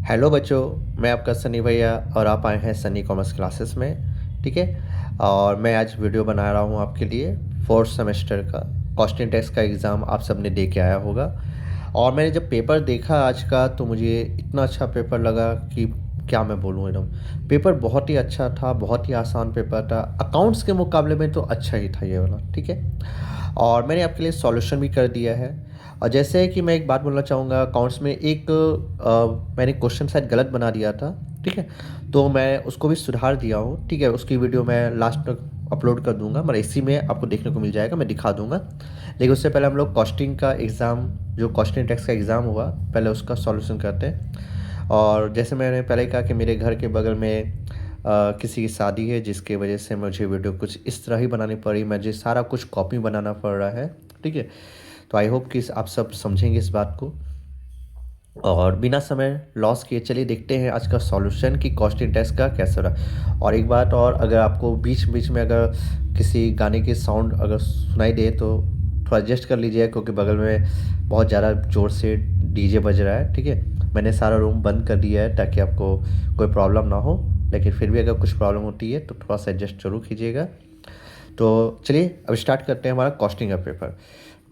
Hello बच्चों, मैं आपका सनी भैया और आप आए हैं सनी कॉमर्स क्लासेस में। ठीक है। और मैं आज वीडियो बना रहा हूँ आपके लिए फोर्थ सेमेस्टर का कॉस्टिंग टैक्स का एग्ज़ाम आप सब ने दे के आया होगा। और मैंने जब पेपर देखा आज का तो मुझे इतना अच्छा पेपर लगा कि क्या मैं बोलूँ एकदम। पेपर बहुत ही अच्छा था, बहुत ही आसान पेपर था। अकाउंट्स के मुकाबले में तो अच्छा ही था ये वाला। ठीक है। और मैंने आपके लिए सॉल्यूशन भी कर दिया है। और जैसे कि मैं एक बात बोलना चाहूँगा, अकाउंट्स में एक मैंने क्वेश्चन शायद गलत बना दिया था। ठीक है। तो मैं उसको भी सुधार दिया हूँ। ठीक है। उसकी वीडियो मैं लास्ट तक अपलोड कर दूंगा, मतलब इसी में आपको देखने को मिल जाएगा, मैं दिखा दूंगा। लेकिन उससे पहले हम लोग कॉस्टिंग का एग्ज़ाम, जो कॉस्टिंग टैक्स का एग्ज़ाम हुआ, पहले उसका सॉल्यूशन करते हैं। और जैसे मैंने पहले कहा कि मेरे घर के बगल में किसी की शादी है, जिसके वजह से मुझे वीडियो कुछ इस तरह ही बनानी पड़ी, मुझे सारा कुछ कॉपी बनाना पड़ रहा है। ठीक है। तो आई होप कि आप सब समझेंगे इस बात को। और बिना समय लॉस किए चलिए देखते हैं आज का सॉल्यूशन कि कॉस्टिंग टैक्स का कैसा रहा। और एक बात और, अगर आपको बीच बीच में अगर किसी गाने की साउंड अगर सुनाई दे तो थोड़ा एडजस्ट कर लीजिए, क्योंकि बगल में बहुत ज़्यादा ज़ोर से डीजे बज रहा है। ठीक है। मैंने सारा रूम बंद कर दिया है ताकि आपको कोई प्रॉब्लम ना हो, लेकिन फिर भी अगर कुछ प्रॉब्लम होती है तो थोड़ा सा एडजस्ट जरूर कीजिएगा। तो चलिए अब स्टार्ट करते हैं हमारा कॉस्टिंग का पेपर,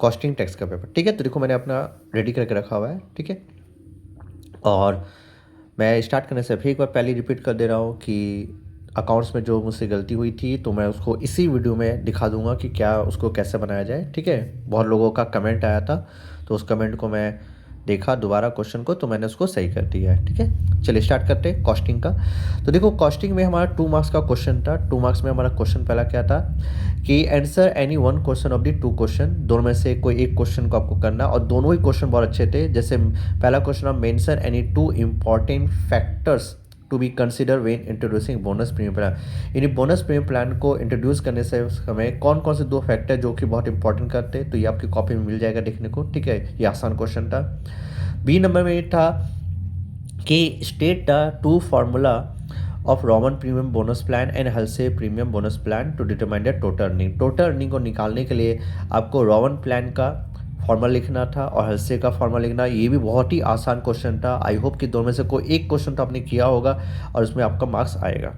कॉस्टिंग टैक्स का पेपर। ठीक है। तो देखो मैंने अपना रेडी करके रखा हुआ है। ठीक है। और मैं स्टार्ट करने से फिर एक बार पहले रिपीट कर दे रहा हूँ कि अकाउंट्स में जो मुझसे गलती हुई थी तो मैं उसको इसी वीडियो में दिखा दूंगा कि क्या उसको कैसे बनाया जाए। ठीक है। बहुत लोगों का कमेंट आया था, तो उस कमेंट को मैं देखा दोबारा क्वेश्चन को, तो मैंने उसको सही कर दिया है। ठीक है। चलिए स्टार्ट करते हैं कॉस्टिंग का। तो देखो कॉस्टिंग में हमारा 2 मार्क्स का क्वेश्चन था। 2 मार्क्स में हमारा क्वेश्चन पहला क्या था कि answer any one question of the 2 question, दोनों में से कोई एक क्वेश्चन को आपको करना। और दोनों ही क्वेश्चन बहुत अच्छे थे। जैसे पहला question of mention any 2 important factors to be consider when introducing bonus premium plan. यानी बोनस प्रीमियम प्लान को इंट्रोड्यूस करने से हमें कौन कौन से 2 फैक्टर जो कि बहुत इंपॉर्टेंट करते हैं, तो ये आपकी कॉपी में मिल जाएगा देखने को। ठीक है। ये आसान क्वेश्चन था। बी नंबर में ये था कि state the 2 formula of Rowan premium bonus plan and Halsey premium bonus plan to determine the total earning. Total earning को निकालने के लिए आपको रोमन प्लान का फॉर्मूला लिखना था और हल्से का फॉर्मूला लिखना। ये भी बहुत ही आसान क्वेश्चन था। आई होप कि दोनों में से कोई एक क्वेश्चन तो आपने किया होगा और उसमें आपका मार्क्स आएगा।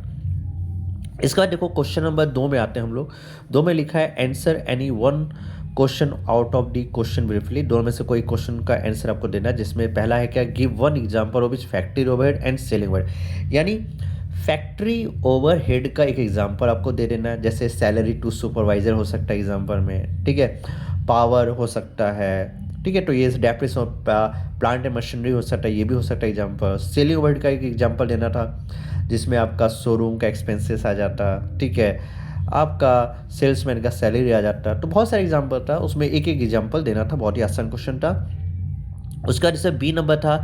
इसके बाद देखो क्वेश्चन नंबर 2 में आते हैं हम लोग। 2 में लिखा है answer any one question out of the question briefly. दोनों में से कोई क्वेश्चन का आंसर आपको देना है, जिसमें पहला है क्या, give one example of which factory overhead and selling overhead. यानी फैक्ट्री ओवरहेड का एक एग्जांपल आपको दे देना है। जैसे सैलरी टू सुपरवाइजर हो सकता है एग्जांपल में। ठीक है। पावर हो सकता है। ठीक है। तो ये डेप्रिस ऑफ प्लांट एंड मशीनरी हो सकता है, ये भी हो सकता है एग्जांपल। सेलिंग ओवरहेड का एक एग्जांपल देना था, जिसमें आपका शोरूम का एक्सपेंसेस आ जाता। ठीक है। आपका सेल्समैन का सैलरी आ जाता। तो बहुत सारे एग्जांपल था, उसमें एक एक एग्जांपल देना था। बहुत ही आसान क्वेश्चन था। उसका जैसे बी नंबर था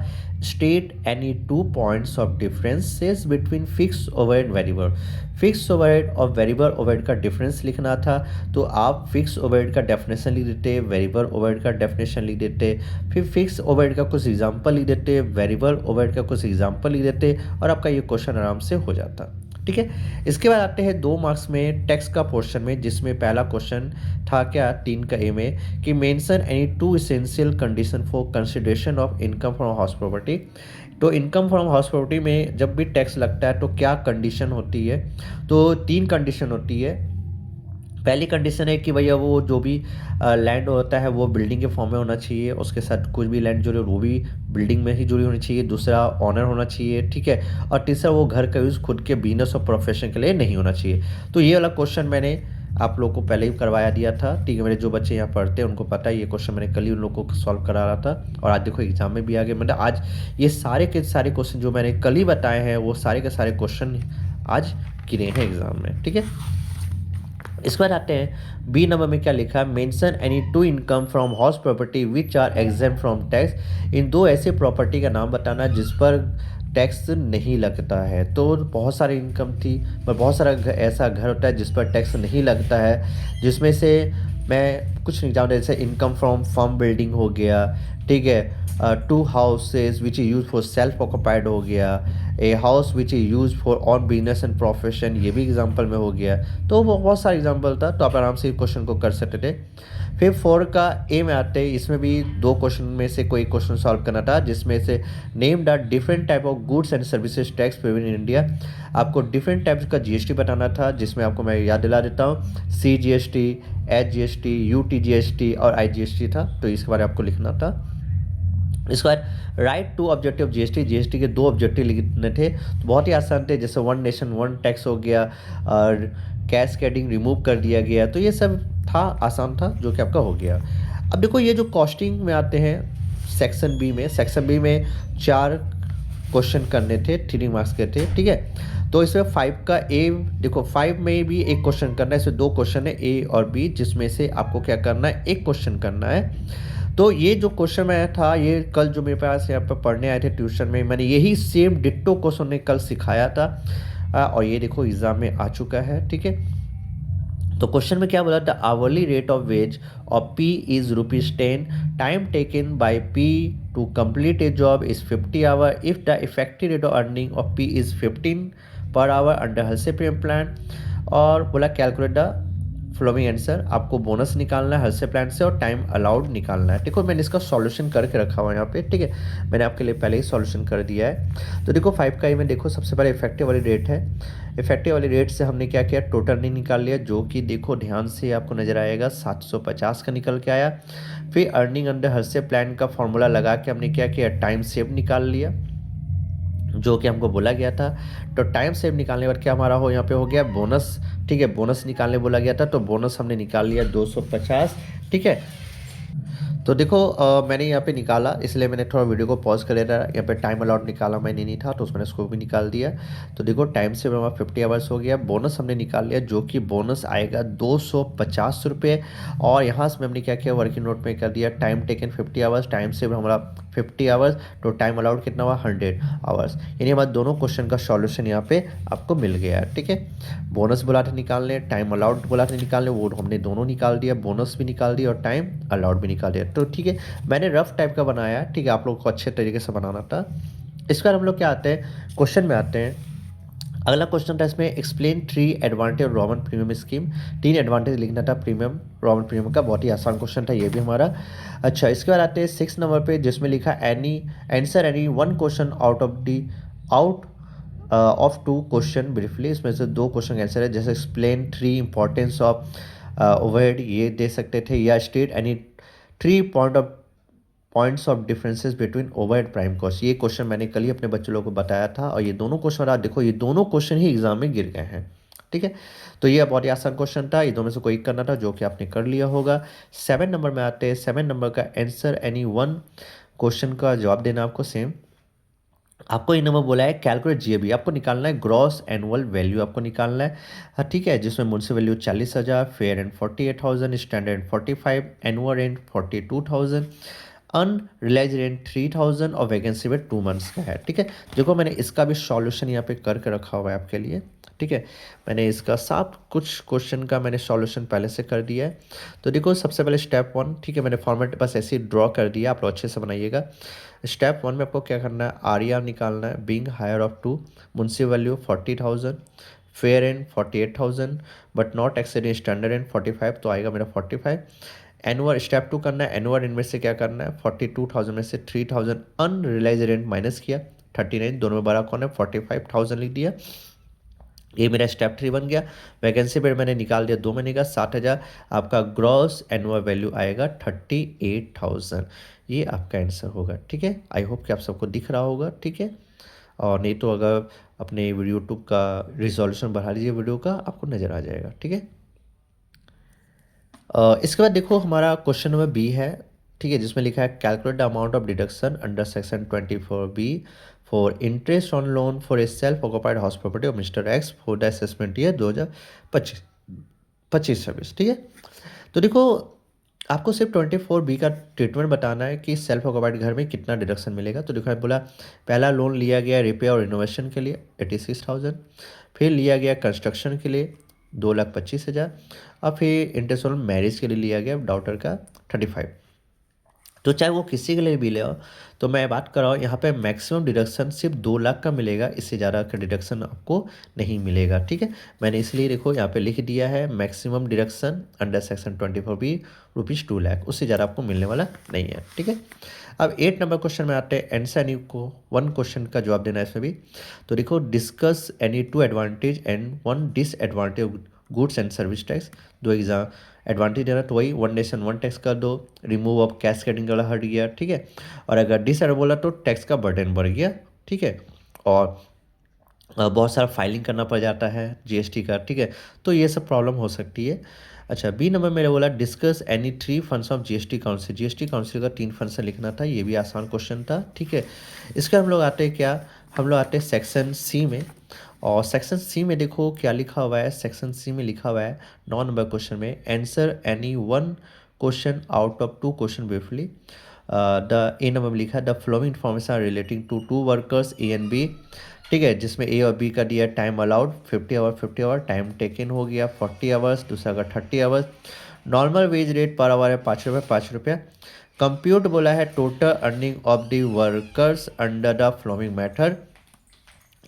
state any 2 points of differences between fix overhead and variable. Fix overhead और वेरिएबल ओवरहेड का डिफरेंस लिखना था। तो आप फिक्स ओवरहेड का डेफिनेशन लिख देते, वेरिएबल ओवरहेड का डेफिनेशन लिख देते, फिर फिक्स ओवरहेड का कुछ एग्जांपल लिख देते, वेरिएबल ओवरहेड का कुछ एग्जांपल लिख देते, और आपका ये क्वेश्चन आराम से हो जाता। ठीक है। इसके बाद आते हैं 2 मार्क्स में टैक्स का पोर्शन में, जिसमें पहला क्वेश्चन था क्या 3 का ए में कि mention any 2 essential condition for consideration of income from house property. तो इनकम फ्रॉम हाउस प्रॉपर्टी में जब भी टैक्स लगता है तो क्या कंडीशन होती है, तो 3 कंडीशन होती है। पहली कंडीशन है कि भैया वो जो भी लैंड होता है वो बिल्डिंग के फॉर्म में होना चाहिए, उसके साथ कुछ भी लैंड जुड़े वो भी बिल्डिंग में ही जुड़ी होनी चाहिए। दूसरा ऑनर होना चाहिए। ठीक है। और तीसरा वो घर का यूज़ खुद के बिजनेस और प्रोफेशन के लिए नहीं होना चाहिए। तो ये वाला क्वेश्चन मैंने आप लोग को पहले ही करवाया दिया था। ठीक है। मेरे जो बच्चे यहाँ पढ़ते हैं उनको पता है, ये क्वेश्चन मैंने कल ही उन लोगों को सॉल्व करा रहा था, और आज देखो एग्जाम में भी आ गए। मतलब आज ये सारे के सारे क्वेश्चन जो मैंने कल ही बताए हैं वो सारे के सारे क्वेश्चन आज गिरे हैं एग्जाम में। ठीक है। इस बार आते हैं बी नंबर में क्या लिखा है, mention any 2 income from house property which are exempt from tax. इन 2 ऐसे प्रॉपर्टी का नाम बताना जिस पर टैक्स नहीं लगता है। तो बहुत सारी इनकम थी, पर बहुत सारा ऐसा घर होता है जिस पर टैक्स नहीं लगता है, जिसमें से मैं कुछ एग्जाम्पल जैसे इनकम फ्रॉम फर्म बिल्डिंग हो गया। ठीक है। To houses which is use for self occupied हो गया, ए house which is use for on business and profession, ये भी एग्जाम्पल में हो गया। तो वो बहुत सारा एग्जाम्पल था, तो आप आराम से क्वेश्चन को कर सकते थे। फिर 4 का ए में आते हैं, इसमें भी 2 क्वेश्चन में से कोई क्वेश्चन सॉल्व करना था, जिसमें से name the different type of goods and services tax paid in India. आपको डिफरेंट टाइप्स का जीएसटी बताना था, जिसमें आपको मैं याद दिला देता हूँ, CGST, HGST, UTGST और IGST था, तो इसके बारे में आपको लिखना था। इसके बाद राइट टू ऑब्जेक्टिव जीएसटी के 2 ऑब्जेक्टिव लिखने थे, तो बहुत ही आसान थे, जैसे वन नेशन वन टैक्स हो गया और कैस्केडिंग रिमूव कर दिया गया, तो ये सब था, आसान था, जो कि आपका हो गया। अब देखो ये जो कॉस्टिंग में आते हैं सेक्शन बी में 4 क्वेश्चन करने थे, 3 मार्क्स के थे, ठीक है। तो इसमें 5 का ए, देखो 5 में भी एक क्वेश्चन करना है, इसमें 2 क्वेश्चन है ए और बी, जिसमें से आपको क्या करना है, एक क्वेश्चन करना है। तो ये जो क्वेश्चन में था, ये कल जो मेरे पास यहाँ पर पढ़ने आए थे ट्यूशन में, मैंने यही सेम डिट्टो क्वेश्चन ने कल सिखाया था, और ये देखो एग्जाम में आ चुका है, ठीक है। तो क्वेश्चन में क्या बोला था, hourly rate of wage of P is ₹10, time taken by P to complete a job is 50 hour, if the effective rate of earning of P is 15 per hour under Halsey premium plan. और बोला calculate the following answer, आपको bonus निकालना है Hershey plan से और time allowed निकालना है। देखो मैंने इसका सॉल्यूशन करके रखा हुआ है यहाँ पे, ठीक है, मैंने आपके लिए पहले ही सॉल्यूशन कर दिया है। तो देखो 5 का ही में देखो, सबसे पहले इफेक्टिव वाली रेट है, इफेक्टिव वाली रेट से हमने क्या किया, टोटल नहीं निकाल लिया, जो कि देखो ध्यान से आपको नजर आएगा 750 का निकल के आया। फिर अर्निंग अंडर हर्षे प्लान का फॉर्मूला लगा के हमने क्या किया, टाइम सेव निकाल लिया, जो कि हमको बोला गया था। तो टाइम सेव निकालने पर क्या हमारा हो, यहाँ पे हो गया बोनस, ठीक है, बोनस निकालने बोला गया था, तो बोनस हमने निकाल लिया 250, ठीक है। तो देखो मैंने यहाँ पे निकाला, इसलिए मैंने थोड़ा वीडियो को पॉज कर लिया, यहाँ पे टाइम अलाउड निकाला मैंने नहीं था, तो उसमें इसको भी निकाल दिया। तो देखो टाइम से हमारा 50 आवर्स हो गया, बोनस हमने निकाल लिया, जो कि बोनस आएगा 250 रुपये। और यहाँ से हमने क्या किया, वर्किंग नोट में कर दिया, टाइम टेकन 50 आवर्स, टाइम से हमारा 50 आवर्स, तो टाइम अलाउड कितना हुआ 100 आवर्स। यानी हमारे दोनों क्वेश्चन का सॉल्यूशन यहाँ पे आपको मिल गया है, ठीक है। बोनस बोला था निकालने, टाइम अलाउड बोला था निकालने, वो हमने दोनों निकाल दिया, बोनस भी निकाल दिया और टाइम अलाउड भी निकाल दिया। तो ठीक है, मैंने रफ टाइप का बनाया, ठीक है, आप लोग को अच्छे तरीके से बनाना था। इसके बाद हम लोग क्या आते हैं, क्वेश्चन में आते हैं। अगला क्वेश्चन था इसमें, explain 3 advantage government premium scheme, 3 advantage लिखना था प्रीमियम, गवर्नमेंट प्रीमियम का, बहुत ही आसान क्वेश्चन था ये भी हमारा। अच्छा, इसके बाद आते हैं 6 नंबर पे, जिसमें लिखा any answer any one question out of 2 question briefly, इसमें से 2 क्वेश्चन आंसर है, जैसे एक्सप्लेन 3 इंपॉर्टेंस ऑफ ओवरहेड, ये दे सकते थे, या state any 3 points of differences between overhead prime cost. ये क्वेश्चन मैंने कल ही अपने बच्चों लोगों को बताया था, और ये दोनों क्वेश्चन आप देखो, ये दोनों क्वेश्चन ही एग्जाम में गिर गए हैं, ठीक है। तो ये बहुत ही आसान क्वेश्चन था, ये दोनों में से कोई करना था, जो कि आपने कर लिया होगा। 7 नंबर में आते हैं, 7 नंबर का आंसर एनी वन क्वेश्चन का जवाब देना आपको सेम। आपको ये नंबर बोला है कैलकुलेट जीएबी, आपको निकालना है ग्रॉस एनुअल वैल्यू, आपको निकालना है, हाँ ठीक है, जिसमें municipal value 40,000, fair rent 48,000, standard 45, annual rent 42,000, unrealised rent 3,000 और वैकेंसी में 2 मंथ्स का है, ठीक है। देखो मैंने इसका भी सॉल्यूशन यहाँ पे करके रखा हुआ है आपके लिए, ठीक है, मैंने इसका सब कुछ क्वेश्चन का मैंने सॉल्यूशन पहले से कर दिया है। तो देखो सबसे पहले स्टेप 1, ठीक है, मैंने फॉर्मेट बस ऐसे ही ड्रॉ कर दिया, आप लोग अच्छे से बनाइएगा। स्टेप 1 में आपको क्या करना है, आर निकालना है, being higher of 2, municipal value 40,000, fair rent 48,000, but not exceeding standard rent 45, तो आएगा मेरा 45। एनुअल स्टेप 2 करना है, एनुअल रेंट में से क्या करना है, 42,000 में से 3,000 अनरिलाइज रेंट माइनस किया, 39, दोनों में बड़ा कौन है 45,000 लिख दिया। ये मेरा स्टेप 3 बन गया। वैकेंसी पे मैंने निकाल दिया 2 महीने का 60,000, आपका ग्रॉस एनुअल वैल्यू आएगा 38,000, ये आपका आंसर होगा, ठीक है। आई होप कि आप सबको दिख रहा होगा, ठीक है, और नहीं तो अगर अपने यूट्यूब का रिजोल्यूशन बढ़ा लीजिए वीडियो का, आपको नज़र आ जाएगा, ठीक है। इसके बाद देखो हमारा क्वेश्चन नंबर बी है, ठीक है, जिसमें लिखा है calculate the amount of deduction under section 24B for interest on loan for a self occupied house property of mister x for the assessment year 2025-26, ठीक है। तो देखो आपको सिर्फ 24B का ट्रीटमेंट बताना है कि सेल्फ ऑक्यूपाइड घर में कितना डिडक्शन मिलेगा। तो देखो बोला पहला लोन लिया गया रिपेयर और इनोवेशन के लिए 86,000, फिर लिया गया कंस्ट्रक्शन के लिए 2,25,000, और फिर इंटरेस्ट ऑन मैरिज के लिए लिया गया डॉटर का 35। तो चाहे वो किसी के लिए भी ले आओ, तो मैं बात कर रहा हूँ यहाँ पे मैक्सिमम डिडक्शन सिर्फ 2 लाख का मिलेगा, इससे ज़्यादा का डिडक्शन आपको नहीं मिलेगा। ठीक है, मैंने इसलिए देखो यहाँ पे लिख दिया है maximum deduction under section 24B ₹2 lakh, उससे ज़्यादा आपको मिलने वाला नहीं है। ठीक है, अब 8 नंबर क्वेश्चन में आते हैं। आंसर एनी को 1 क्वेश्चन का जवाब देना है इसमें भी। तो देखो, discuss any 2 advantage and 1 disadvantage goods and service tax. दो एग्जाम एडवांटेज देना तो वही 1 नेशन 1 टैक्स कर दो, रिमूव ऑफ कैस्केडिंग वाला हट गया। ठीक है, और अगर डिसएडवांटेज बोला तो टैक्स का बर्डन बढ़ गया। ठीक है, और बहुत सारा फाइलिंग करना पड़ जाता है जीएसटी का। ठीक है, तो ये सब प्रॉब्लम हो सकती है। अच्छा, बी नंबर मेरे बोला discuss any 3 funds of GST council. GST council का 3 फंड्स लिखना था, ये भी आसान क्वेश्चन था। ठीक है, इसका हम लोग आते हैं क्या, हम लोग आते हैं सेक्शन सी में। और सेक्शन सी में देखो क्या लिखा हुआ है। सेक्शन सी में लिखा हुआ है 9 नंबर क्वेश्चन में, answer any 1 question out of 2 question briefly. The A number में लिखा है the following information are relating to 2 workers A and B. ठीक है, जिसमें ए और बी का दिया time allowed 50 hour, time taken हो गया 40 आवर्स, दूसरा का 30 hours. Normal wage rate per hour है 5 रुपये। कंप्यूट बोला है total earning of the workers under the flowing method,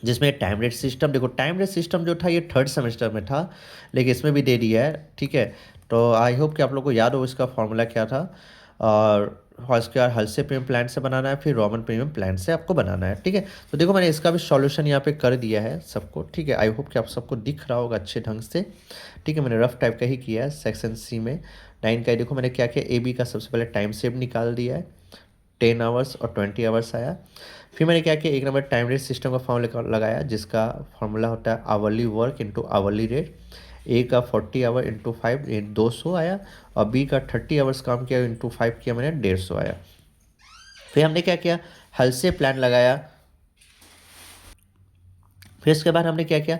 जिसमें टाइम रेट सिस्टम। देखो, टाइम रेट सिस्टम जो था ये 3rd सेमेस्टर में था, लेकिन इसमें भी दे दिया है। ठीक है, तो आई होप कि आप लोग को याद हो इसका फॉर्मूला क्या था। और उसके बाद हल्से प्रीमियम प्लान से बनाना है, फिर रोमन प्रीमियम प्लान से आपको बनाना है। ठीक है, तो देखो मैंने इसका भी सॉल्यूशन यहाँ पे कर दिया है सबको। ठीक है, आई होप कि आप सबको दिख रहा होगा अच्छे ढंग से। ठीक है, मैंने रफ टाइप का ही किया है। सेक्शन सी में 9 का देखो मैंने क्या किया, ए बी का सबसे पहले टाइम सेव निकाल दिया है, 10 आवर्स और 20 आवर्स आया। फिर मैंने क्या किया, 1 नंबर टाइम रेट सिस्टम का फॉर्मूला लगाया, जिसका फॉर्मूला होता है hourly work into hourly rate. A का 40 आवर इंटू 5 200 आया, और बी का 30 आवर्स काम किया इंटू 5 किया मैंने 150 आया। फिर हमने क्या किया, हल से प्लान लगाया। फिर इसके बाद हमने क्या किया,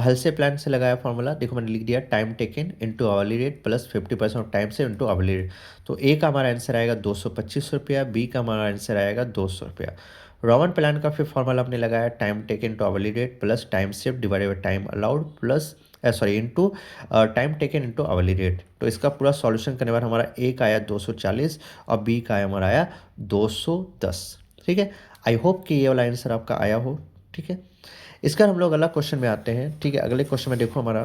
हल से प्लान से लगाया फॉर्मूला। देखो मैंने लिख दिया time taken into hourly rate plus 50% of time से इंटू आवरली रेट। तो ए का हमारा आंसर आएगा 225 रुपया, बी का हमारा आंसर आएगा 200 रुपया। रोमन प्लान का फिर फॉर्मूला हमने लगाया time taken to hourly rate plus time save divided by time allowed plus sorry into time taken into hourly rate. तो इसका पूरा सॉल्यूशन करने के बाद हमारा ए का आया 240 और बी का आया हमारा आया 210। ठीक है, आई होप कि ये वाला आंसर आपका आया हो। ठीक है, इसका हम लोग अगला क्वेश्चन में आते हैं। ठीक है, अगले क्वेश्चन में देखो हमारा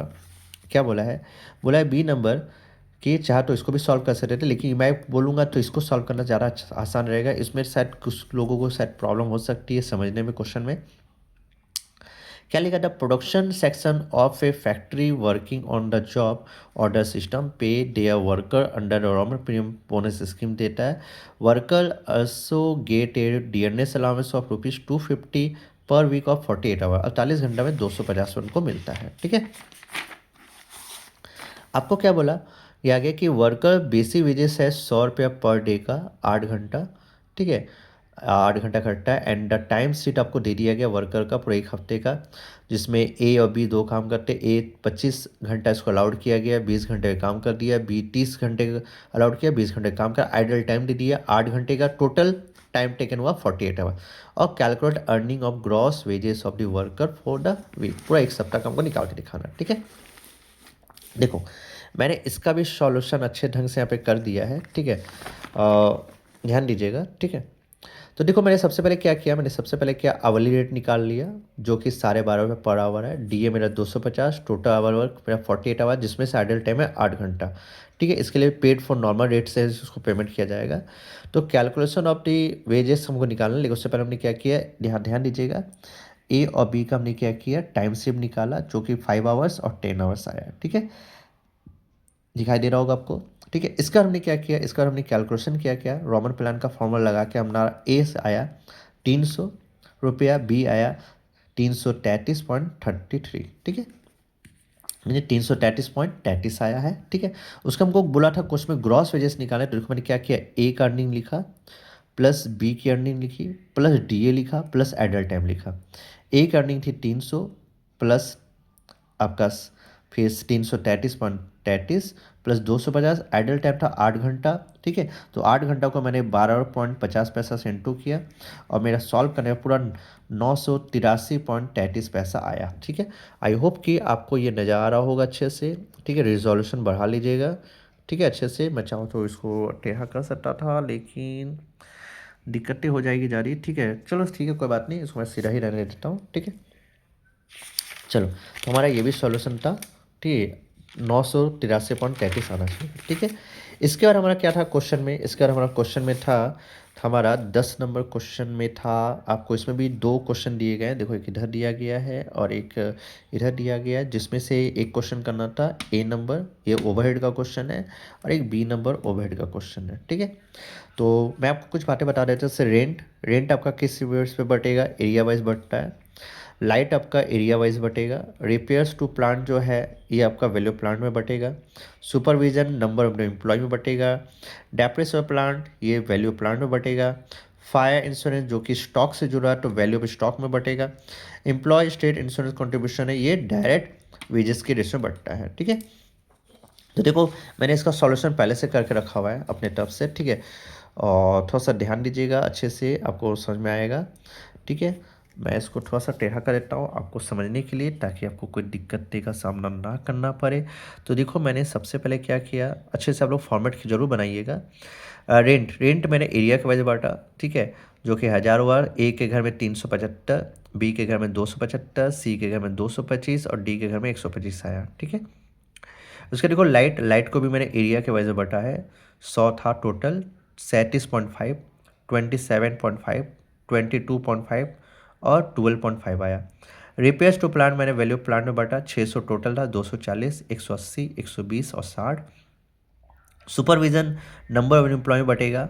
क्या बोला है। बोला है बी नंबर कि चाहे तो इसको भी सॉल्व कर सकते थे, लेकिन मैं बोलूँगा तो इसको सॉल्व करना ज़्यादा आसान रहेगा। इसमें शायद कुछ लोगों को शायद प्रॉब्लम हो सकती है समझने में। क्वेश्चन में क्या लिखा था, production section of a factory working on the job order system पे there worker under Roman premium bonus scheme देता है। Worker also get a dearness allowance of ₹250 per week of 48 our, 48 घंटा में 250 उनको मिलता है। ठीक है, आपको क्या बोला, ये आगे कि वर्कर बेसिक वेजेस है 100 रुपया पर डे का 8 घंटा। ठीक है, 8 घंटा खटता है। एंड द टाइम शीट आपको दे दिया गया वर्कर का पूरे 1 हफ्ते का, जिसमें ए और बी 2 काम करते। ए 25 घंटा इसको अलाउड किया गया, 20 घंटे का काम कर दिया। बी 30 घंटे अलाउड किया, 20 घंटे काम कर। आइडल टाइम दे दिया 8 घंटे का, टोटल टाइम टेकन हुआ 48 आवर। और calculate earning of gross wages of the worker for the week, पूरा 1 सप्ताह का हमको निकाल के दिखाना। ठीक है, देखो मैंने इसका भी सॉल्यूशन अच्छे ढंग से यहाँ पे कर दिया है। ठीक है, ध्यान दीजिएगा। ठीक है, तो देखो मैंने सबसे पहले क्या किया, मैंने सबसे पहले क्या आवरली रेट निकाल लिया, जो कि 12.5 रुपये पर आवर है। डीए मेरा 250, टोटल आवर वर्क मेरा 48 आवर, जिसमें से आइडल टाइम है 8 घंटा। ठीक है, इसके लिए पेड फॉर नॉर्मल रेट से उसको पेमेंट किया जाएगा। तो कैलकुलेशन ऑफ दी वेजेस हमको निकालना, लेकिन उससे पहले हमने क्या किया, ध्यान दीजिएगा। ए और बी का हमने क्या किया, टाइम सेव निकाला, जो कि 5 आवर्स और 10 आवर्स आया। ठीक है, दिखाई दे रहा होगा आपको। ठीक है, इसका हमने क्या किया, इसका हमने कैलकुलेशन क्या रोमन प्लान का फॉर्मूला लगा के हमारा ए आया 300 रुपया, बी आया 333.33। ठीक है, मैंने 333.33 आया है। ठीक है, उसका हमको बोला था क्वेश्चन में ग्रॉस वेजेस निकालना है, तो मैंने क्या किया, ए का अर्निंग लिखा प्लस बी की अर्निंग लिखी प्लस डीए लिखा प्लस एडल टाइम लिखा। ए की अर्निंग थी 300 प्लस आपका फिर 333.33 प्लस 250, आइडल टाइम था 8 घंटा। ठीक है, तो 8 घंटा को मैंने 12.50 से इंटू किया, और मेरा सॉल्व करने में पूरा 983.33 आया। ठीक है, आई होप कि आपको ये नज़र आ रहा होगा अच्छे से। ठीक है, रिजोल्यूशन बढ़ा लीजिएगा। ठीक है, अच्छे से। मैं चाहूँ तो इसको टेढ़ा कर सकता था, लेकिन दिक्कतें हो जाएगी जा रही। ठीक है, चलो ठीक है, कोई बात नहीं, इसको मैं सीधा ही रहने देता हूँ। ठीक है, चलो, तो हमारा ये भी सॉल्यूशन था। ठीक है, 983.33 आना चाहिए। ठीक है, इसके बाद हमारा क्या था क्वेश्चन में, इसके बाद हमारा क्वेश्चन में था हमारा 10 नंबर क्वेश्चन में था। आपको इसमें भी दो क्वेश्चन दिए गए हैं, देखो, एक इधर दिया गया है और एक इधर दिया गया है, जिसमें से एक क्वेश्चन करना था ए नंबर, ये ओवरहेड का क्वेश्चन है, और एक बी नंबर ओवरहेड का क्वेश्चन है। ठीक है, तो मैं आपको कुछ बातें बता देता हूँ। जैसे रेंट, रेंट आपका किस बेस पे बटेगा, एरिया वाइज बढ़ता है। लाइट आपका एरिया वाइज बटेगा। रिपेयर्स टू प्लांट जो है ये आपका वैल्यू प्लांट में बटेगा। सुपरविजन नंबर ऑफ एम्प्लॉय में बटेगा। डेप्रेस ऑफ प्लांट ये वैल्यू प्लांट में बटेगा। फायर इंश्योरेंस जो कि स्टॉक से जुड़ा है तो वैल्यू ऑफ स्टॉक में बटेगा। एम्प्लॉय स्टेट इंश्योरेंस कॉन्ट्रीब्यूशन है ये डायरेक्ट वेजेस के रेट में बटता है। ठीक है, तो देखो, मैंने इसका सॉल्यूशन पहले से करके रखा हुआ है अपने तरफ से। ठीक है, और थोड़ा सा ध्यान दीजिएगा, अच्छे से आपको समझ में आएगा। ठीक है, मैं इसको थोड़ा सा टेढ़ा कर देता हूँ आपको समझने के लिए, ताकि आपको कोई दिक्कत का सामना ना करना पड़े। तो देखो, मैंने सबसे पहले क्या किया, अच्छे से आप लोग फॉर्मेट जरूर बनाइएगा। रेंट, रेंट मैंने एरिया के वजह बांटा। ठीक है, जो कि 1000 हुआ। ए के घर में 375, बी के घर में 275, सी के घर में 225 और डी के घर में 125 आया। ठीक है, उसके देखो, लाइट, लाइट को भी मैंने एरिया के वजह बटा है। 100 था टोटल, 37.5, 27.5, 22.5 और 12.5 आया। रिपेयर्स टू प्लांट मैंने वैल्यू प्लांट में बटा, 600 टोटल था, 240, 180, 120 और 60। सुपरविजन नंबर ऑफ एम्प्लॉय में बटेगा,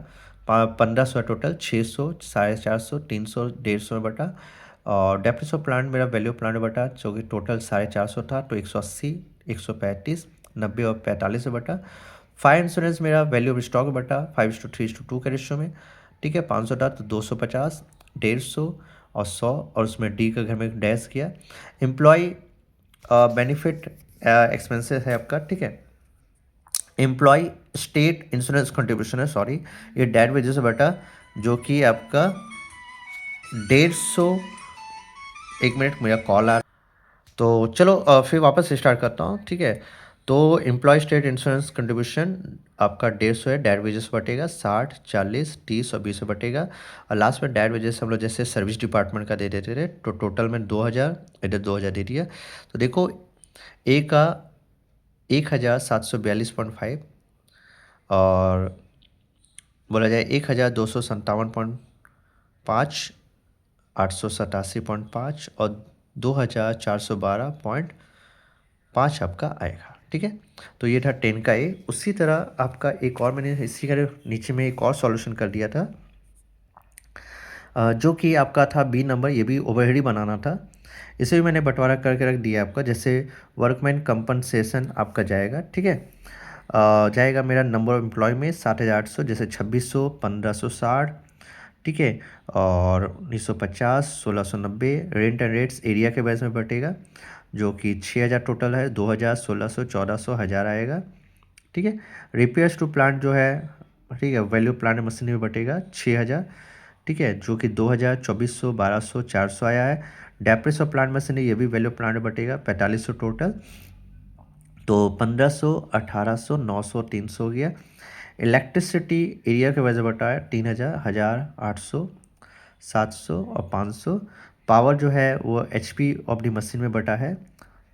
1500 टोटल, 600, 450, 300, 150 में बटा। और डेप्थ ऑफ प्लांट मेरा वैल्यू प्लांट में बटा, जो कि टोटल 450 था, तो 180, 135, 90 और 45 में बटा। फायर इंश्योरेंस मेरा वैल्यू ऑफ स्टॉक बटा 5:3:2 के रेशियो में। ठीक है, 500 था तो 250, 150 और 100, और उसमें डी का घर में डैश किया। एम्प्लॉय बेनिफिट एक्सपेंसेस है आपका। ठीक है, एम्प्लॉय स्टेट इंश्योरेंस कंट्रीब्यूशन है, सॉरी, ये डेट वेजेस से बटा, जो कि आपका 150। एक मिनट, मेरा कॉल आ रहा, तो चलो फिर वापस स्टार्ट करता हूँ। ठीक है, तो एम्प्लॉय स्टेट इंश्योरेंस कंट्रीब्यूशन आपका 150 है, डेट वेजेस बटेगा 60, 40, 30 और 20 से बटेगा। और लास्ट में डेट वेजेस हम लोग जैसे सर्विस डिपार्टमेंट का दे देते थे, तो टोटल में 2000, इधर 2000 दे दिया। तो देखो, ए का 1742.5, और बोला जाए 1257.5, 887.5 और 2412.5 आपका आएगा। ठीक है, तो ये था 10 का ए। उसी तरह आपका एक और मैंने इसी का नीचे में एक और सॉल्यूशन कर दिया था, जो कि आपका था बी नंबर, ये भी ओवरहेड ही बनाना था। इसे भी मैंने बंटवारा करके रख दिया आपका। जैसे वर्कमैन कंपनसेशन आपका जाएगा। ठीक है, जाएगा मेरा नंबर ऑफ एम्प्लॉय में 60,800, जैसे 2600, 1560। ठीक है, और 1950, 1690। रेंट एंड रेट्स एरिया के बेस में बटेगा, जो कि 6000 टोटल है, 2000, 1600, 1400, 1000 आएगा। ठीक है, रिपेयर्स टू प्लांट जो है, ठीक है, वैल्यू प्लांट मशीन में बटेगा 6000। ठीक है, जो कि 2000, 2400, 1200, 400 आया है। डेप्रेस ऑफ प्लांट मशीन ये भी वैल्यू प्लांट में बटेगा 4500 टोटल, तो 1500, 1800, 900, 300 हो गया। इलेक्ट्रिसिटी एरिया के वजह बटा है 3000, 1000, 800, 700 और 500। पावर जो है वो HP ऑफ द मशीन में बटा है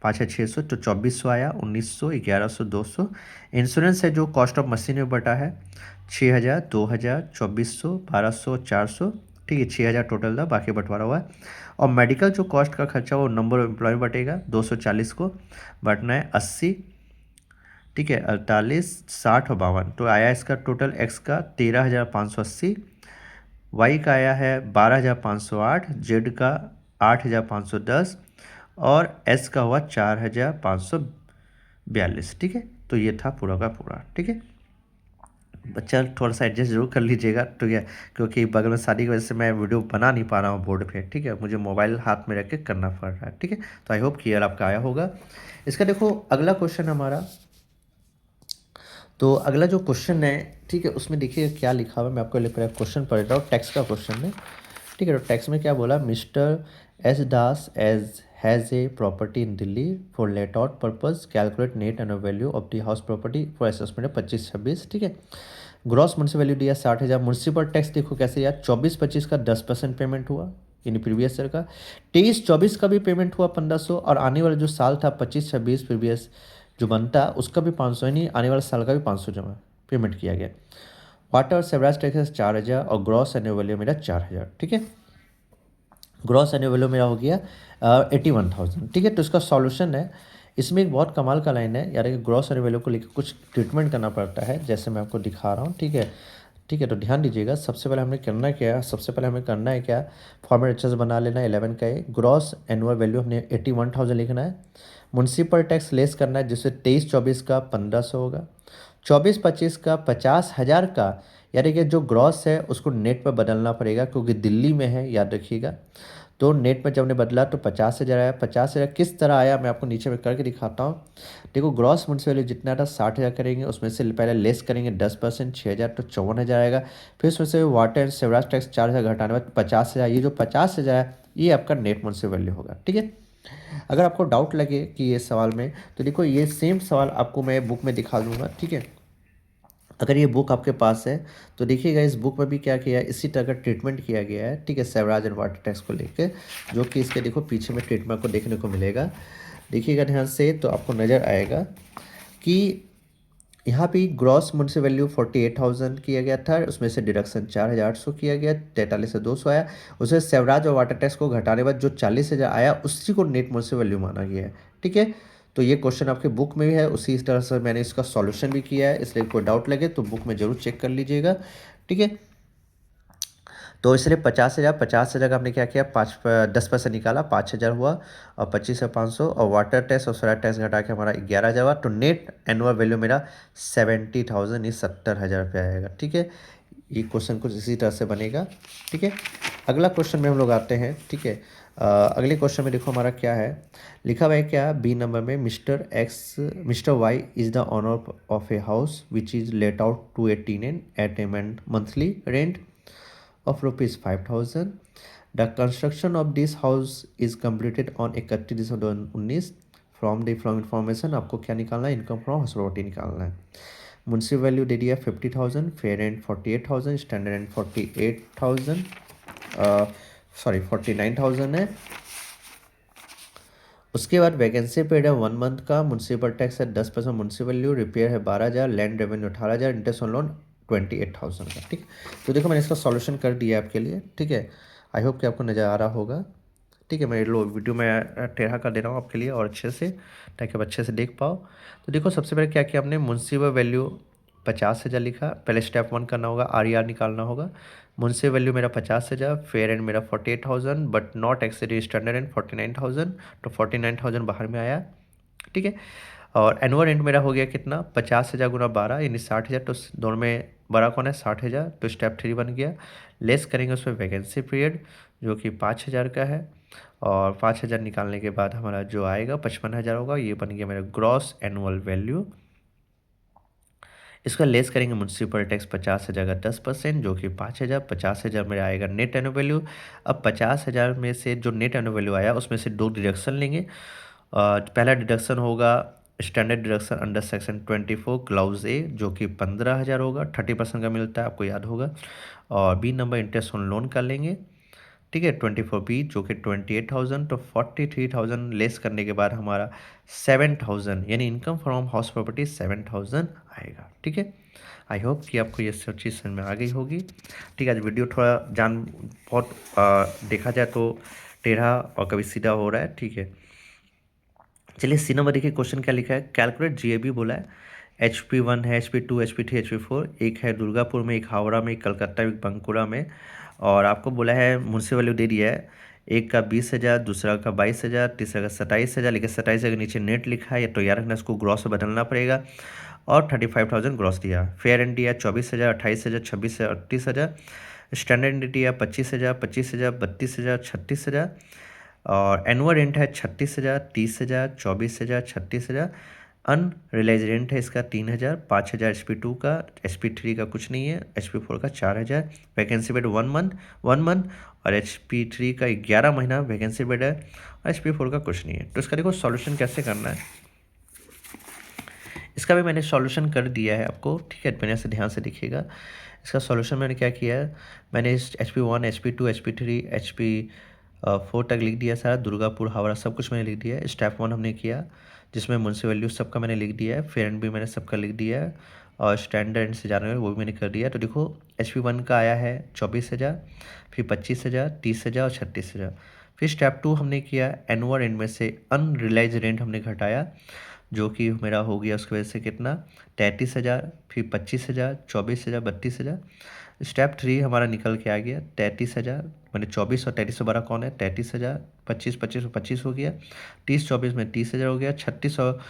5,600, तो 2400 आया, 1900, 1100, 200। इंश्योरेंस है जो कॉस्ट ऑफ मशीन में बटा है 6000, 2000, 2400, 1200, 400। ठीक है, 6000 टोटल था, बाकी बंटवारा हुआ है। और मेडिकल जो कॉस्ट का खर्चा वो नंबर ऑफ एम्प्लॉय बटेगा, 240 को बटना है 80। ठीक है, 48, 60 और 52, तो आया इसका टोटल एक्स का 13,580, वाई का आया है 12,508, जेड का 8,510 और एस का हुआ 4,542। ठीक है, तो ये था पूरा का पूरा। ठीक है, बच्चा थोड़ा सा एडजस्ट जरूर कर लीजिएगा, ठीक है, क्योंकि बगल में शादी की वजह से मैं वीडियो बना नहीं पा रहा हूँ बोर्ड पे। ठीक है, मुझे मोबाइल हाथ में रख के करना पड़ रहा है। ठीक है, तो आई होप क्लियर आपका आया होगा। इसका देखो अगला क्वेश्चन हमारा, तो अगला जो क्वेश्चन है, ठीक है, उसमें देखिए क्या लिखा हुआ है। मैं आपको क्वेश्चन पढ़ रहा हूँ, टैक्स का क्वेश्चन है। ठीक है, तो टैक्स में क्या बोला, mister S Das as has a property in Delhi for let out purpose, calculate net annual value of the house property for assessment 25-26, ठीक है। ग्रॉस म्यूनसिपल वैल्यू दिया 60,000। म्यूनसिपल टैक्स देखो कैसे यार, 24-25 का 10% पेमेंट हुआ यानी प्रीवियस ईयर का, 23-24 का भी पेमेंट हुआ 1500, और आने वाला जो साल था 25-26 प्रीवियस जो बनता उसका भी 500, यानी आने वाले साल का भी 500 जमा पेमेंट किया गया। वाटर और सेवराज टैक्सेस 4,000 और ग्रॉस एनुअल वैल्यू मेरा 4,000, ठीक है। ग्रॉस एनुअल वैल्यू मेरा हो गया 81,000, ठीक है। तो इसका सॉल्यूशन है, इसमें एक बहुत कमाल का लाइन है यार, ग्रॉस एनुअल वैल्यू को लेकर कुछ ट्रीटमेंट करना पड़ता है, जैसे मैं आपको दिखा रहा हूँ, ठीक है। ठीक है, तो ध्यान दीजिएगा। सबसे पहले हमने करना क्या है, सबसे पहले हमें करना है क्या, फॉर्मेट अच्छे से बना लेना है 11 का है। ग्रॉस एनुअल वैल्यू हमने 81,000 लिखना है। म्यूनसिपल टैक्स लेस करना है, जिससे 23-24 का 1,500 होगा, 24-25 का 50,000 का, यानी कि जो ग्रॉस है उसको नेट पर बदलना पड़ेगा क्योंकि दिल्ली में है, याद रखिएगा। तो नेट में जब हमने बदला तो 50,000 आया। 50,000 किस तरह आया मैं आपको नीचे में करके दिखाता हूँ। देखो ग्रॉस म्यूनसिपल वैल्यू जितना था 60,000 करेंगे, उसमें से पहले लेस करेंगे 10%, 6,000 तो 54,000 आएगा। फिर उसमें से वाटर एंड सेवराज टैक्स 4,000 घटाने बाद 50,000, ये जो 50,000 है ये आपका नेट म्यूनसिपल वैल्यू होगा, ठीक है। अगर आपको डाउट लगे कि ये सवाल में, तो देखो ये सेम सवाल आपको मैं बुक में दिखा दूंगा, ठीक है। अगर ये बुक आपके पास है तो देखिएगा, इस बुक में भी क्या किया है, इसी तरह का ट्रीटमेंट किया गया है, ठीक है, सेवराज एंड वाटर टैक्स को लेकर, जो कि इसके देखो पीछे में ट्रीटमेंट को देखने को मिलेगा। देखिएगा ध्यान से तो आपको नज़र आएगा कि यहाँ पे ग्रॉस म्यूनसिपल वैल्यू 48,000 किया गया था, उसमें से डिडक्शन 4,800 किया गया, 43 से 200 आया। उससे सेवराज और वाटर टैक्स को घटाने बाद जो 40,000 आया उसी को नेट म्यूनसिपल वैल्यू माना गया है, ठीक है। तो ये क्वेश्चन आपके बुक में भी है, उसी तरह से मैंने इसका सॉल्यूशन भी किया है, इसलिए कोई डाउट लगे तो बुक में जरूर चेक कर लीजिएगा, ठीक है। तो इसलिए 50,000 का हमने क्या किया, 10% निकाला, 5,000 हुआ, और 25 से 500, और वाटर टैक्स और सोलर टैक्स घटा के हमारा 11,000 हुआ। तो नेट एनुअल वैल्यू मेरा 70,000 ये 70,000 रुपये आएगा, ठीक है। ये क्वेश्चन कुछ इसी तरह से बनेगा, ठीक है। अगला क्वेश्चन में हम लोग आते हैं, ठीक है। अगले क्वेश्चन में देखो हमारा क्या है, लिखा हुआ है क्या, बी नंबर में, mister Y is the owner of a house which is let out to a tenant at a monthly rent of rupees 5,000. The construction of this house is completed on 31 December 2019. From the from information आपको क्या निकालना है, income from house property निकालना है। Municipal value दे दिया 50,000, fair rent 48,000, standard rent 48,000, sorry 49,000 है। उसके बाद वैकेंसी पीरियड है 1 मंथ का, म्यूनसिपल टैक्स है 10%, म्यूनसिपल वैल्यू, रिपेयर है 12,000, land revenue 18,000, interest on loan 28,000 का, ठीक। तो देखो मैंने इसका सॉल्यूशन कर दिया आपके लिए, ठीक है। आई होप कि आपको नज़र आ रहा होगा, ठीक है। मैं वीडियो में टेढ़ा कर दे रहा हूँ आपके लिए और अच्छे से, ताकि आप अच्छे से देख पाओ। तो देखो सबसे पहले क्या किया हमने, म्यूनसिपल वैल्यू 50,000 लिखा, पहले स्टेप 1 करना होगा, RER निकालना होगा। म्यूनसिपल वैल्यू मेरा 50,000, फेयर एंड मेरा 48,000, but not exceed standard and 49,000, तो 49,000 बाहर में आया, ठीक है। और एनुअल रेंट मेरा हो गया कितना, 50,000 गुना 12 यानी 60,000, तो दोनों में बड़ा कौन है 60,000, तो स्टेप 3 बन गया। लेस करेंगे उसमें वैकेंसी पीरियड जो कि 5,000 का है, और 5,000 निकालने के बाद हमारा जो आएगा 55,000 होगा, ये बन गया मेरा ग्रॉस एनुअल वैल्यू। इसका लेस करेंगे म्यूनसिपल टैक्स 50,000 का 10% जो कि 5,000, 50,000 मेरा आएगा नेट एनुअल वैल्यू। अब 50,000 में से जो नेट एनुअल वैल्यू आया उसमें से 2 डिडक्शन लेंगे। पहला डिडक्शन होगा standard deduction under section 24 clause A जो कि 15,000 होगा, 30% का मिलता है, आपको याद होगा। और B number interest on loan कर लेंगे, ठीक है, 24B जो कि 28,000, तो 43,000 लेस करने के बाद हमारा 7,000 यानी इनकम फ्रॉम हाउस प्रॉपर्टी 7,000 आएगा, ठीक है। आई होप कि आपको ये सब चीज़ समझ में आ गई होगी, ठीक है। आज वीडियो थोड़ा बहुत देखा जाए तो टेढ़ा और कभी सीधा हो रहा है, ठीक है। चलिए सी नंबर देखिए, क्वेश्चन क्या लिखा है, कैलकुलेट GAB बोला है। HP1 है, HP2, HP3, HP4, एक है दुर्गापुर में, एक हावड़ा में, एक कलकत्ता में, एक बंकुरा में। और आपको बोला है म्यूनसिपल वैल्यू दे दिया है, एक का 20,000, दूसरा का 22,000, तीसरा का 27,000, लेकिन 27,000 के नीचे नेट लिखा है, तो याद रखना इसको ग्रॉस से बदलना पड़ेगा। और 35,000 ग्रॉस दिया। फेयर एंड दिया 24,000, 28,000, 26,000, 38,000। स्टैंडर्ड दिया 25,000, 25,000, 32,000, 36,000। और एनुअल रेंट है 36,000, 30,000, 24,000, 36,000। अनरिलाइज रेंट है इसका 3,000, 5,000 HP2 का, SP3 का कुछ नहीं है, SP4 का 4,000। वैकेंसी बेड 1 मंथ, और HP3 का 11 महीना वैकेंसी बेड है और HP4 का कुछ नहीं है। तो इसका देखो सॉल्यूशन कैसे करना है, इसका भी मैंने सॉल्यूशन कर दिया है आपको, ठीक है। मैंने से ध्यान से देखिएगा, इसका सॉल्यूशन मैंने क्या किया है, मैंने इस HP1 HP2 HP3 HP4 तक लिख दिया सारा, दुर्गापुर हावड़ा सब कुछ मैंने लिख दिया है। स्टेप 1 हमने किया जिसमें मुंशी वैल्यू सबका मैंने लिख दिया है, फेयर एंड भी मैंने सबका लिख दिया है और स्टैंडर्ड से जाने वो भी मैंने कर दिया। तो देखो HP1 का आया है 24,000, फिर 25,000, 30,000 और 36,000। फिर स्टेप 2 हमने किया एनुअल एंड में से अनरिलाइज रेंट हमने घटाया, जो कि मेरा हो गया उसकी वजह से कितना 33,000, फिर 25,000, 24,000, 32,000। स्टेप 3 हमारा निकल के आ गया 33,000, मैंने 24 और 33 से बड़ा कौन है 33,000, 25 25 और 25 हो गया, 30 24 में 30,000 हो गया, 36 और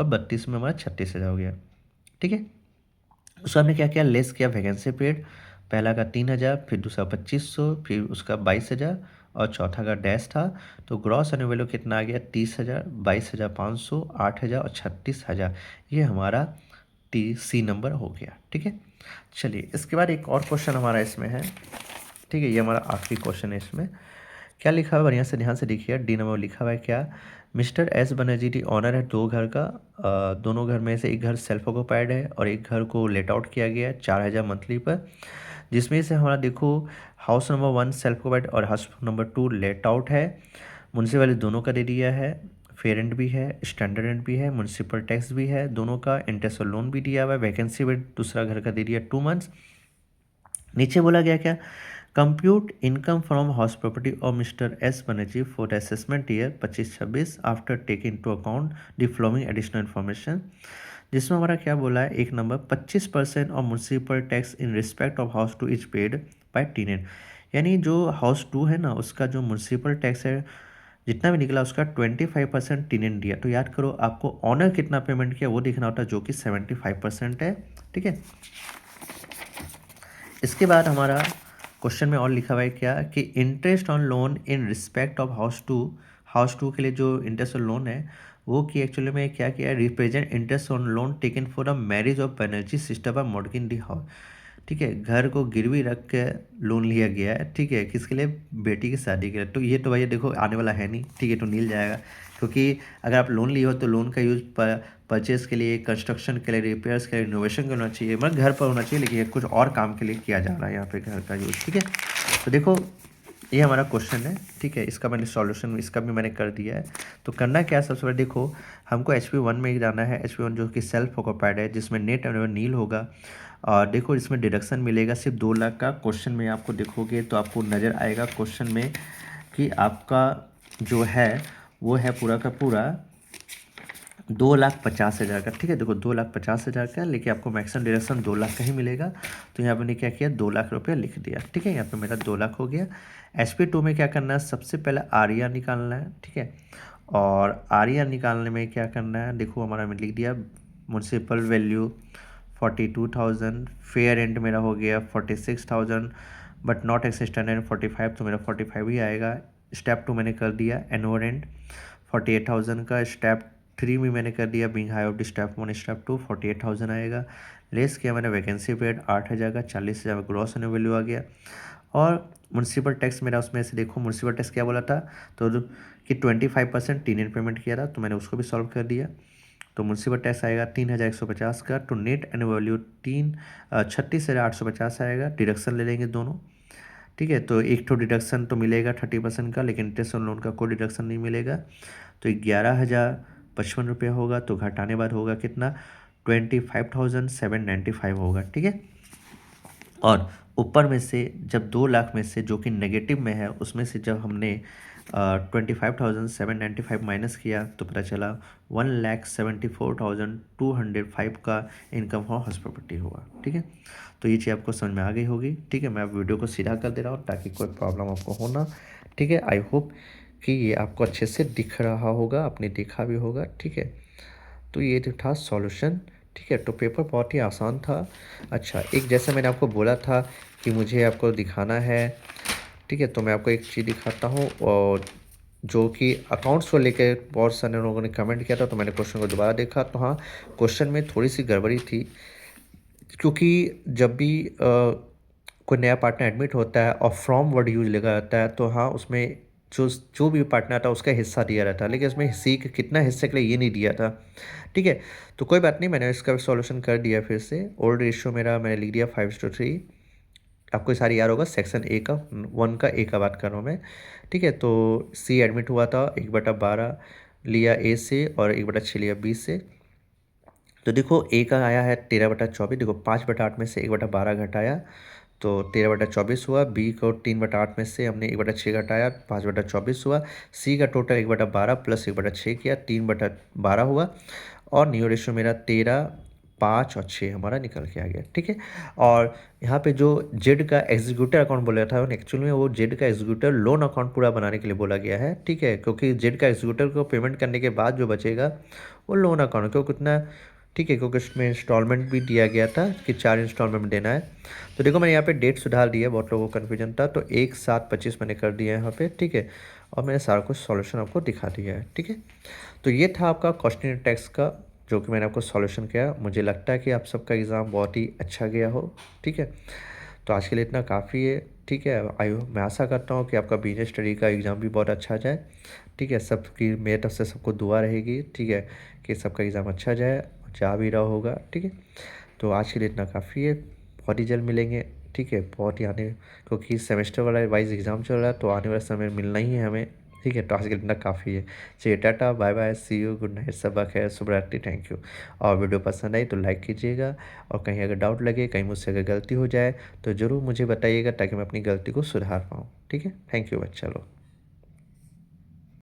32 में हमारा 36,000 हो गया, ठीक है। उसका हमने क्या किया, लेस किया वैकेंसी पीरियड, पहला का 3,000, फिर दूसरा 2500, फिर उसका 22,000 और चौथा का डैश था। तो ग्रॉस एनुअल वैल्यू कितना आ गया 30,000, 22,500, 8,000 और 36,000। ये हमारा C नंबर हो गया, ठीक है। चलिए इसके बाद एक और क्वेश्चन हमारा इसमें है, ठीक है। ये हमारा आखिरी क्वेश्चन है। इसमें क्या लिखा हुआ है बढ़िया से ध्यान से देखिए, डी नंबर लिखा हुआ है क्या, मिस्टर एस बनर्जी ऑनर है 2 घर का, दोनों घर में से एक घर सेल्फ ऑक्यूपाइड है और एक घर को लेट आउट किया गया है 4,000 मंथली पर, जिसमें से हमारा देखो हाउस नंबर 1 सेल्फ ऑक्यूपाइड और हाउस नंबर 2 लेट आउट है, मुंसिपल वाले दोनों का दे दिया है, फेयर रेंट भी है, स्टैंडर्ड रेंट भी है, म्यूनसिपल टैक्स भी है, दोनों का इंटरेस्ट और लोन भी दिया हुआ है, वैकेंसी भी दूसरा घर का दे दिया 2 मंथ्स। नीचे बोला गया क्या, compute income from house property और Mister S Banerjee for assessment year 25-26 after taking to account the following additional information, जिसमें हमारा क्या बोला है, एक number 25% of municipal tax in respect of house 2 is paid by tenant, यानी जो हाउस 2 है ना उसका जो म्यूनसिपल टैक्स है जितना भी निकला उसका 25% टीनेट दिया। तो याद करो आपको ऑनर कितना पेमेंट किया वो देखना होता है, जो कि 75% है, ठीक है। इसके बाद हमारा क्वेश्चन में और लिखा हुआ है क्या कि interest on loan in respect of house two के लिए जो इंटरेस्ट ऑन लोन है वो कि एक्चुअली में क्या किया है, represent interest on loan taken for the marriage of Banerjee sister bye Morgan the house, ठीक है। घर को गिरवी रख के लोन लिया गया है, ठीक है, किसके लिए, बेटी की शादी के लिए। तो ये तो भैया देखो आने वाला है नहीं, ठीक है, तो नील जाएगा, क्योंकि अगर आप लोन लिए हो तो लोन का यूज़ परचेज़ के लिए, कंस्ट्रक्शन के लिए, रिपेयर्स के लिए, इनोवेशन के होना चाहिए, मतलब घर पर होना चाहिए, लेकिन ये कुछ और काम के लिए किया जा रहा है यहाँ पे घर का यूज़, ठीक है। तो देखो ये हमारा क्वेश्चन है, ठीक है, इसका मैंने सॉल्यूशन इसका भी मैंने कर दिया है। तो करना क्या है, सबसे पहले देखो हमको HP1 में जाना है, HP1 जो कि सेल्फ ऑक्यूपाइड है, जिसमें नेट एनुअल नील होगा, और देखो इसमें डिडक्शन मिलेगा सिर्फ 2 लाख का। क्वेश्चन में आपको देखोगे तो आपको नज़र आएगा क्वेश्चन में कि आपका जो है वो है पूरा का पूरा 2,50,000 का, ठीक है। देखो 2,50,000 का, लेकिन आपको मैक्सिमम डिडक्शन 2 लाख का ही मिलेगा। तो यहाँ मैंने क्या किया 2 लाख रुपया लिख दिया, ठीक है, यहाँ पे मेरा 2 लाख हो गया। SP2 में क्या करना है, सबसे पहले आरिया निकालना है, ठीक है, और आरिया निकालने में क्या करना है, देखो हमारा मैंने लिख दिया म्यूनसिपल वैल्यू 42,000, फेयर रेंट मेरा हो गया 46,000, बट नॉट एक्स स्टैंडर्ड 45, तो मेरा 45 ही आएगा। स्टेप 2 मैंने कर दिया एनुअल रेंट 48,000 का, स्टेप 3 भी मैंने कर दिया being high of the step 1 step 2 48,000 आएगा। लेस किया मैंने वैकेंसी पीरियड 8,000 का, 40,000 ग्रॉस एनुअल वैल्यू आ गया। और म्यूनसिपल टैक्स मेरा उसमें से देखो म्यूनसिपल टैक्स क्या बोला था, तो कि 25% टीनेट पेमेंट किया था, तो मैंने उसको भी सॉल्व कर दिया। तो म्यूनसिपल टैक्स आएगा 3,150 का, तो नेट एनुअल वैल्यू 36,850 आएगा। डिडक्शन ले लेंगे दोनों, ठीक है, तो एक तो डिडक्शन तो मिलेगा 30% का, लेकिन इंटरेस्ट ऑन लोन का कोई डिडक्शन नहीं मिलेगा। तो 11,055 रुपये होगा, तो घटाने बाद होगा कितना 25,795 होगा, ठीक है। और ऊपर में से जब 2 लाख में से जो कि नेगेटिव में है उसमें से जब हमने 25,795 माइनस किया तो पता चला 1,74,205 का इनकम फॉर हाउस प्रॉपर्टी हुआ, ठीक है। तो ये चीज़ आपको समझ में आ गई होगी, ठीक है। मैं आप वीडियो को सीधा कर दे रहा हूँ ताकि कोई प्रॉब्लम आपको हो ना, ठीक है। आई होप कि ये आपको अच्छे से दिख रहा होगा, आपने देखा भी होगा, ठीक है। तो ये जो था सॉल्यूशन, ठीक है। तो पेपर बहुत ही आसान था। अच्छा, एक जैसा मैंने आपको बोला था कि मुझे आपको दिखाना है, ठीक है, तो मैं आपको एक चीज़ दिखाता हूँ, और जो कि अकाउंट्स को लेकर बहुत सारे लोगों ने कमेंट किया था, तो मैंने क्वेश्चन को दोबारा देखा, तो हाँ क्वेश्चन में थोड़ी सी गड़बड़ी थी, क्योंकि जब भी कोई नया पार्टनर एडमिट होता है और फ्रॉम वर्ड यूज लगा रहता है, तो हाँ उसमें जो जो भी पार्टनर था उसका हिस्सा दिया रहता है, लेकिन इसमें सी के कितना हिस्से के लिए ये नहीं दिया था। ठीक है, तो कोई बात नहीं, मैंने इसका सॉल्यूशन कर दिया फिर से। ओल्ड रेशियो मेरा मैंने लिख दिया 5:3। आपको ये सारी याद होगा, सेक्शन ए का 1 का ए का बात कर रहा हूँ मैं। ठीक है, तो सी एडमिट हुआ था 1/12 लिया ए से और 1/6 लिया बी से। तो देखो ए का आया है 13/24। देखो 5/8 में से 1/12 घटाया तो 13/24 हुआ। बी को 3/8 में से हमने 1/6 घटाया, 5/24 हुआ। सी का टोटल 1/12 प्लस 1/6 किया, 3/12 हुआ। और न्यू रेशियो मेरा 13, 5 और 6 हमारा निकल के आ गया। ठीक है, और यहाँ पे जो जेड का एग्जीक्यूटर अकाउंट बोला था एक्चुअली में वो जेड का एग्जीक्यूटर लोन अकाउंट पूरा बनाने के लिए बोला गया है। ठीक है, क्योंकि जेड का एग्जीक्यूटर को पेमेंट करने के बाद जो बचेगा वो लोन अकाउंट, क्योंकि कितना, ठीक है, क्योंकि उसमें इंस्टॉलमेंट भी दिया गया था कि 4 इंस्टॉलमेंट में देना है। तो देखो मैंने यहाँ पे डेट सुधार दिया, बहुत लोगों को कन्फ्यूजन था, तो 1/7/25 मैंने कर दिया है यहाँ पे। ठीक है, और मैंने सारा कुछ सॉल्यूशन आपको दिखा दिया है। ठीक है, तो ये था आपका क्वेश्चन टैक्स का जो कि मैंने आपको सॉल्यूशन किया। मुझे लगता है कि आप सबका एग्ज़ाम बहुत ही अच्छा गया हो। ठीक है, तो आज के लिए इतना काफ़ी है। ठीक है, मैं आशा करता हूँ कि आपका बिजनेस स्टडी का एग्ज़ाम भी बहुत अच्छा जाए। ठीक है, सबकी मेरी तरफ से सबको दुआ रहेगी। ठीक है, कि सबका एग्ज़ाम अच्छा जाए, जा भी रहा होगा। ठीक है, तो आज के लिए इतना काफ़ी है, बहुत ही जल्द मिलेंगे। ठीक है, बहुत ही आने, क्योंकि सेमेस्टर वाला वाइज एग्ज़ाम चल रहा है तो आने वाले समय मिलना ही है हमें। ठीक है, तो आज के लिए इतना काफ़ी है। चलिए tata, bye bye, see you, good night, सबा खैर, शुभ रात्रि, थैंक यू। और वीडियो पसंद आई तो लाइक कीजिएगा, और कहीं अगर डाउट लगे, कहीं मुझसे अगर गलती हो जाए तो ज़रूर मुझे बताइएगा ताकि मैं अपनी गलती को सुधार पाऊँ। ठीक है, थैंक यू बच्चा लोग।